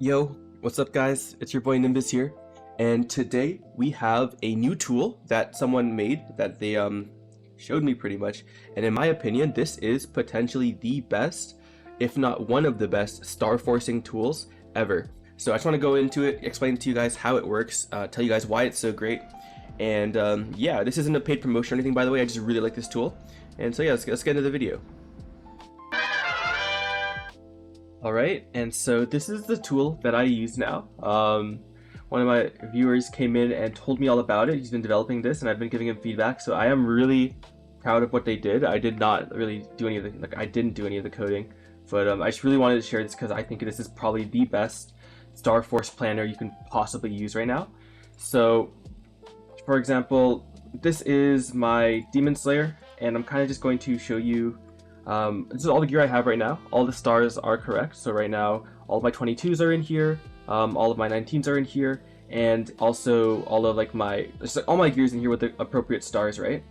Yo, what's up guys? It's your boy Nimbus here, and today we have a new tool that someone made that they showed me pretty much, and in my opinion this is potentially the best, if not one of the best, Starforcing tools ever. So I just want to go into it, explain to you guys how it works, tell you guys why it's so great, and yeah, this isn't a paid promotion or anything, by the way. I just really like this tool, and so yeah, let's get into the video. Alright, and so this is the tool that I use now. One of my viewers came in and told me all about it. He's been developing this and I've been giving him feedback, so I am really proud of what they did. I did not really do any of the, I didn't do any of the coding, but I just really wanted to share this because I think this is probably the best Starforce Planner you can possibly use right now. So, for example, this is my Demon Slayer, and I'm kind of just going to show you this is all the gear I have right now. All the stars are correct. So right now, all of my 22s are in here. All of my 19s are in here, and also all of all my gears in here with the appropriate stars, right?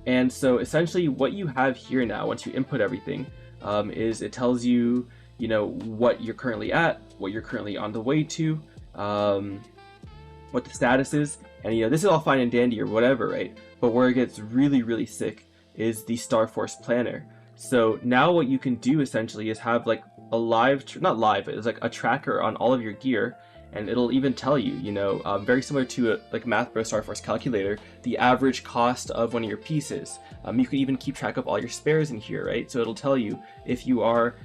And so essentially, what you have here now, once you input everything, is it tells you, what you're currently at, what you're currently on the way to, what the status is, and this is all fine and dandy or whatever, right? But where it gets really, really sick is the Starforce Planner. So now what you can do essentially is have like a not live, but it's like a tracker on all of your gear, and it'll even tell you, very similar to like MapleStory Starforce Calculator, the average cost of one of your pieces. You can even keep track of all your spares in here, right? So it'll tell you if you are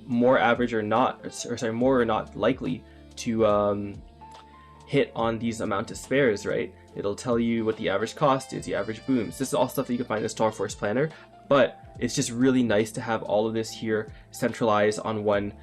more average or not, more or not likely to hit on these amount of spares, right? It'll tell you what the average cost is, the average booms. This is all stuff that you can find in the Starforce Planner, but it's just really nice to have all of this here centralized on one,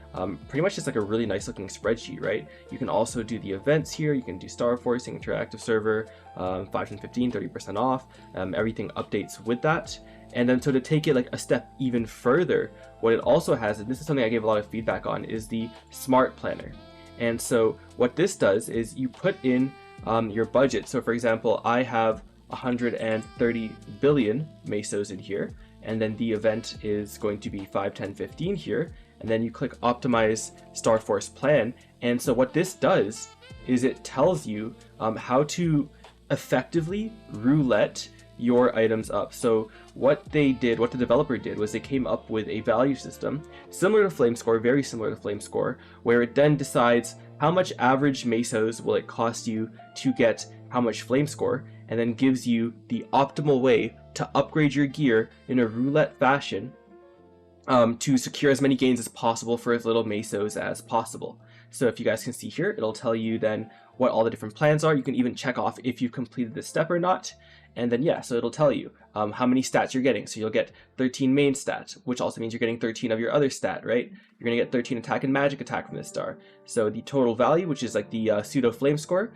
pretty much just like a really nice looking spreadsheet, right? You can also do the events here. You can do Starforcing, interactive server, 5 and 15, 30% off. Everything updates with that. And then so to take it like a step even further, what it also has, and this is something I gave a lot of feedback on, is the Smart Planner. And so what this does is you put in your budget. So for example, I have 130 billion mesos in here, and then the event is going to be 5, 10, 15 here, and then you click optimize Starforce plan. And so what this does is it tells you how to effectively roulette your items up. So what the developer did was they came up with a value system similar to Flame Score, very similar to Flame Score, where it then decides how much average mesos will it cost you to get how much Flame Score, and then gives you the optimal way to upgrade your gear in a roulette fashion to secure as many gains as possible for as little mesos as possible. So if you guys can see here, it'll tell you then what all the different plans are. You can even check off if you've completed this step or not. And then yeah, so it'll tell you how many stats you're getting. So you'll get 13 main stats, which also means you're getting 13 of your other stat, right? You're gonna get 13 attack and magic attack from this star. So the total value, which is like the pseudo flame score,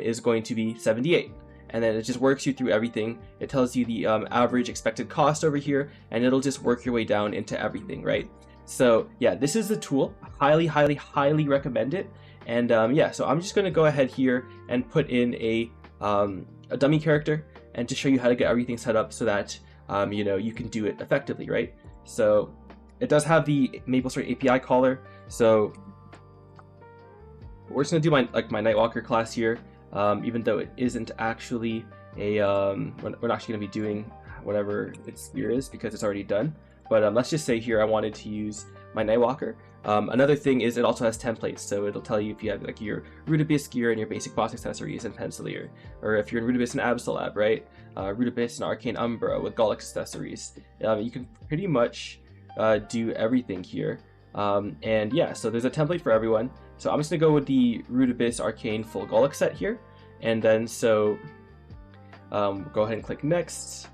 is going to be 78. And then it just works you through everything. It tells you the average expected cost over here, and it'll just work your way down into everything, right? So yeah, this is the tool. Highly, highly, highly recommend it. And yeah, so I'm just gonna go ahead here and put in a dummy character, and to show you how to get everything set up so that you can do it effectively, right? So it does have the MapleStory API caller. So we're just gonna do my Nightwalker class here. Even though it isn't actually a, we're not actually going to be doing whatever its gear is because it's already done. But let's just say here I wanted to use my Nightwalker. Another thing is it also has templates, so it'll tell you if you have like your Rudibus gear and your basic boss accessories and Pencilier, or if you're in Rudibus and Absolab, right? Rudibus and Arcane Umbra with Golix accessories. You can pretty much do everything here. And yeah, so there's a template for everyone. So I'm just gonna go with the Rudibus Arcane Full Golix set here, and then so go ahead and click next,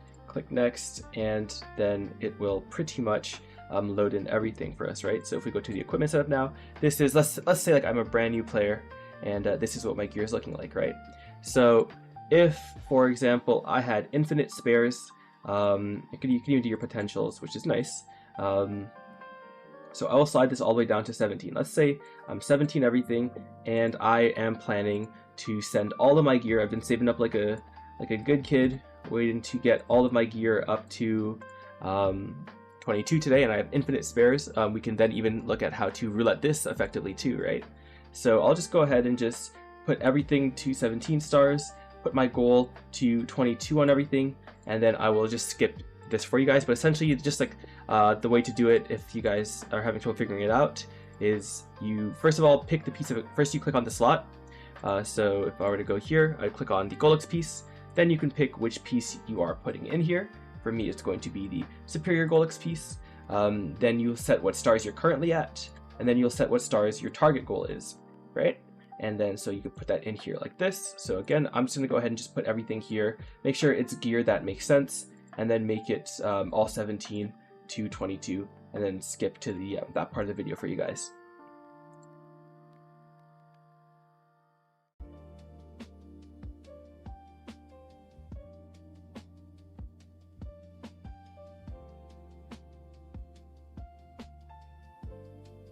and then it will pretty much load in everything for us, right? So if we go to the equipment setup now, this is let's say like I'm a brand new player, and this is what my gear is looking like, right? So if, for example, I had infinite spares, you can even do your potentials, which is nice. So I will slide this all the way down to 17. Let's say I'm 17 everything, and I am planning to send all of my gear. I've been saving up like a good kid, waiting to get all of my gear up to 22 today, and I have infinite spares. We can then even look at how to roulette this effectively too, right? So I'll just go ahead and just put everything to 17 stars, put my goal to 22 on everything, and then I will just skip this for you guys. But essentially, just like the way to do it, if you guys are having trouble figuring it out, is you first of all pick the piece of it. First you click on the slot. So if I were to go here, I'd click on the Golex piece. Then you can pick which piece you are putting in here. For me, it's going to be the superior Golex piece. Then you'll set what stars you're currently at, and then you'll set what stars your target goal is, right? And then so you can put that in here like this. So again, I'm just gonna go ahead and just put everything here. Make sure it's gear that makes sense, and then make it all 17 to 22, and then skip to the that part of the video for you guys.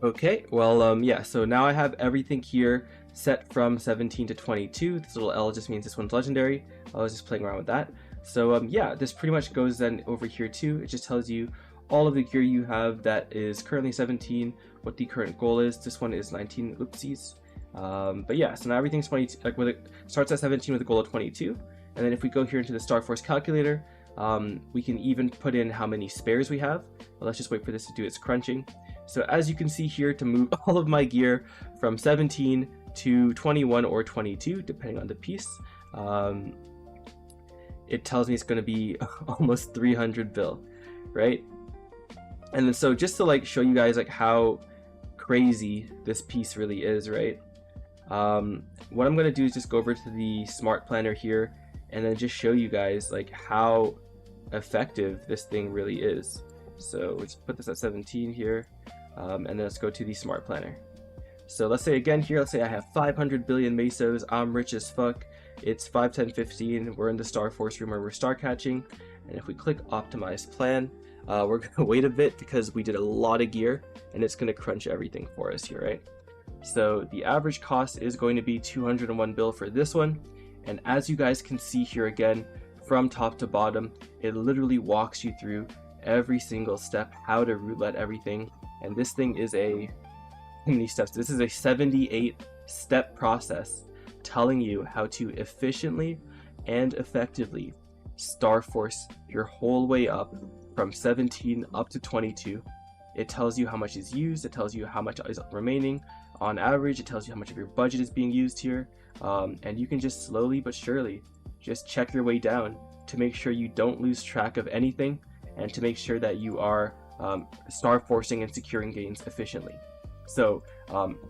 Okay, well, yeah, so now I have everything here set from 17 to 22. This little L just means this one's legendary. I was just playing around with that. So yeah, this pretty much goes then over here too. It just tells you all of the gear you have that is currently 17, what the current goal is. This one is 19, oopsies. But yeah, so now everything's 22, like with it starts at 17 with a goal of 22. And then if we go here into the Starforce calculator, we can even put in how many spares we have. But let's just wait for this to do its crunching. So as you can see here, to move all of my gear from 17 to 21 or 22, depending on the piece, it tells me it's going to be almost 300 bill, right? And then so just to like show you guys like how crazy this piece really is, right? What I'm going to do is just go over to the Smart Planner here and then just show you guys like how effective this thing really is. So let's put this at 17 here, and then let's go to the Smart Planner. So let's say again here, let's say I have 500 billion mesos, I'm rich as fuck, it's 5, 10, 15, we're in the Starforce room where we're star catching, and if we click Optimize Plan, we're going to wait a bit because we did a lot of gear, and it's going to crunch everything for us here, right? So the average cost is going to be 201 bill for this one, and as you guys can see here again, from top to bottom, it literally walks you through every single step, how to roulette everything. And this thing is how many steps? This is a 78 step process telling you how to efficiently and effectively Starforce your whole way up from 17 up to 22. It tells you how much is used, it tells you how much is remaining on average, it tells you how much of your budget is being used here, and you can just slowly but surely just check your way down to make sure you don't lose track of anything, and to make sure that you are Starforcing and securing gains efficiently. So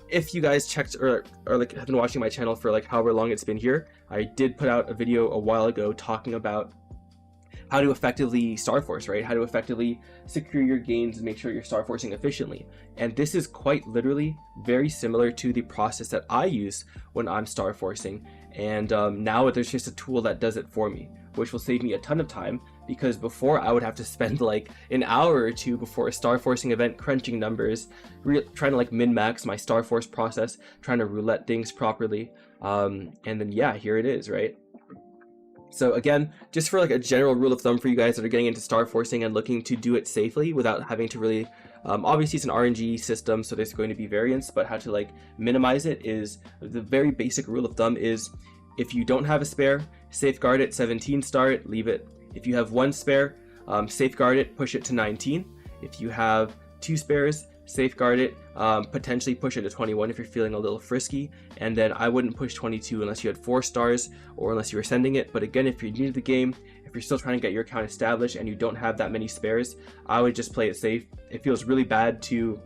if you guys checked or like have been watching my channel for like however long it's been here, I did put out a video a while ago talking about how to effectively Starforce, right? How to effectively secure your gains and make sure you're Starforcing efficiently. And this is quite literally very similar to the process that I use when I'm Starforcing. And now there's just a tool that does it for me, which will save me a ton of time, because before I would have to spend like an hour or two before a Starforcing event crunching numbers, trying to like min-max my Starforce process, trying to roulette things properly. And then yeah, here it is, right? So again, just for like a general rule of thumb for you guys that are getting into Starforcing and looking to do it safely without having to really, obviously it's an RNG system, so there's going to be variance, but how to like minimize it is, the very basic rule of thumb is, if you don't have a spare, safeguard it, 17 star it, leave it. If you have one spare, safeguard it, push it to 19. If you have 2 spares, safeguard it, potentially push it to 21 if you're feeling a little frisky, and then I wouldn't push 22 unless you had 4 stars or unless you were sending it. But again, if you're new to the game, if you're still trying to get your account established and you don't have that many spares, I would just play it safe. It feels really bad to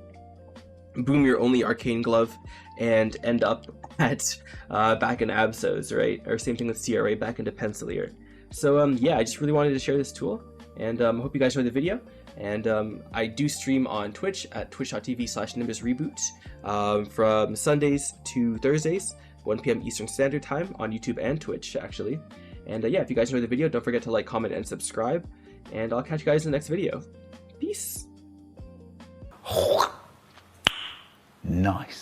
boom your only arcane glove and end up at back in Absols, right? Or same thing with CRA back into Pencilier. So yeah, I just really wanted to share this tool, and hope you guys enjoyed the video. And I do stream on Twitch at twitch.tv/NimbusReboot from Sundays to Thursdays, 1 p.m. Eastern Standard Time on YouTube and Twitch, actually. And yeah, if you guys enjoyed the video, don't forget to like, comment, and subscribe. And I'll catch you guys in the next video. Peace. Nice.